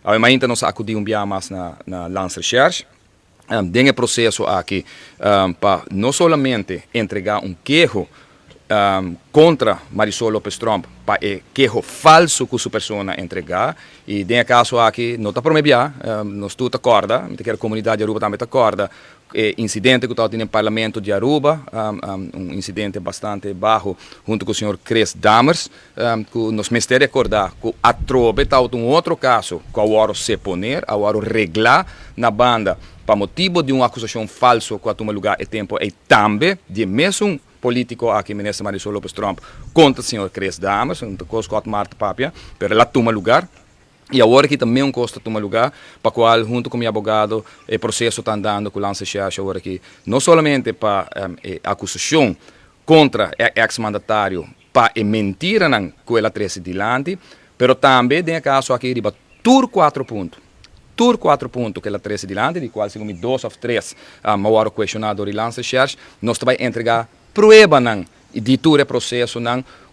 ainda não se acudiu mais na Lance Recherche. Tem o processo aqui para não somente entregar queijo contra Marisol Lopes Trump, para queijo falso que sua pessoa entregar, e tem caso aqui, não está promebiar, nós tudo acorda, que a comunidade de Aruba também acorda, incidente que está no parlamento de Aruba, incidente bastante baixo, junto com o senhor Chris Dammers, que nos mistérios acordar que a trobe está outro caso, que agora se poner, agora reglar na banda, para motivo de uma acusação falsa que toma lugar e tempo, e também de mesmo político aqui, ministro Marisol Lopes Trump, contra o senhor Chris Dammers, coisa que Marta Papia, pero lá toma lugar. E agora que também custa toma lugar, para qual, junto com o meu advogado, o processo está andando com o Lance Recherche agora aqui, não somente para acusação contra o ex-mandatário, para mentira com ela 13 dilante, mas também tem caso aqui de tur 4 pontos. Tur 4 pontos que ela 13 dilante, de qual segundo 2 ou 3 agora questionado do Lance Recherche, nós vai entregar prova de todo o processo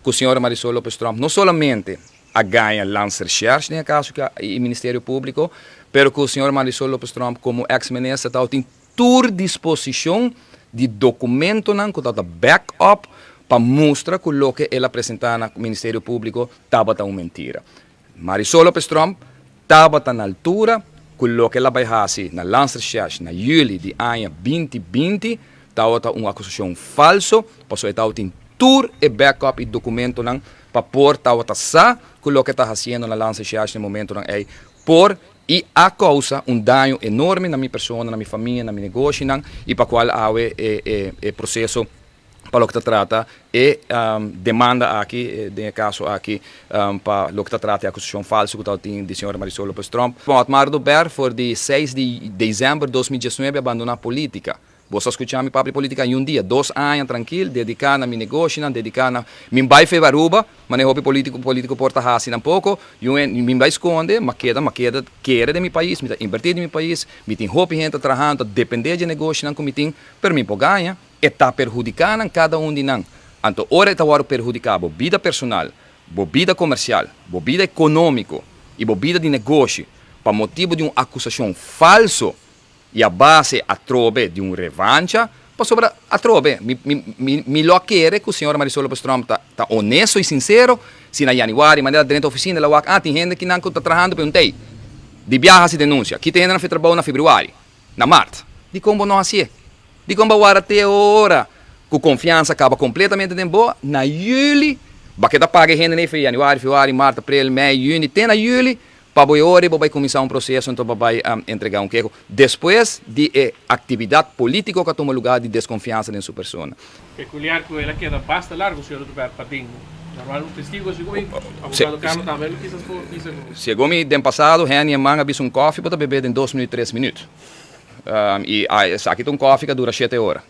que o senhor Marisol Lopes Trump não somente a ganha Lance Recherche, no caso que o Ministério Público, mas que o senhor Marisol Lopes Trump, como ex-ministro, tem toda disposição de documento que está backup para mostrar que o que ele apresentar no Ministério Público estava uma mentira. Marisol Lopes Trump estava na altura que o que ela vai fazer na Lance Recherche, na julho de ano 2020, estava uma acusação falsa, porque ele tem todo o backup e documento para pôr sa que o que está fazendo na Lance Recherche no momento é por e a causa dano enorme na minha pessoa, na minha família, na minha negócio e para qual há o processo para o que trata e demanda aqui, no caso aqui, para o que trata a acusação falsa que tem do senhor Marisol Lopes Trump. Bom, Mardo Ber foi de 6 de dezembro de 2019 abandonar a política. Você escutar minha própria política em dia, 2 anos tranquilo, dedicado a meu negócio, dedicado a mim vai fazer Aruba, mas não político porta hasi um pouco, eu me vai esconder, mas quer de meu país, me invertir de meu país, me tem roupa gente trabalhando, depender de negócio não como tem, para mim ganha, e está perjudicando cada de nós. Então, ora está perjudicando a vida personal, a vida comercial, a vida econômica e a vida de negócio, para motivo de uma acusação falsa. E a base a trobe de revancha, para sobre a trobe, me lo quer que o senhor Marisol Lopes Trump está honesto e sincero, se na januário, maneira dentro da oficina, ela tem gente que não está trabalhando, perguntei, de viaja se denúncia, que tem gente que trabalha na februário, na março, de como não assim, de como agora até hora, com confiança acaba completamente de boa, na julho, porque da paga gente nem foi januário, februário, março, abril, maio, junho, tem na julho, para vai começar processo, então vai entregar queijo. Depois de atividade política que toma lugar de desconfiança em sua pessoa. Peculiar que ela queda bastante largo, senhor do Patinho. Normal, testigo, abogado Carlos também, quizás. Segundo o ano passado, Henry e Manga viram coffee para beber em 2 minutos e 3 minutos. E aqui tem coffee que dura 7 horas.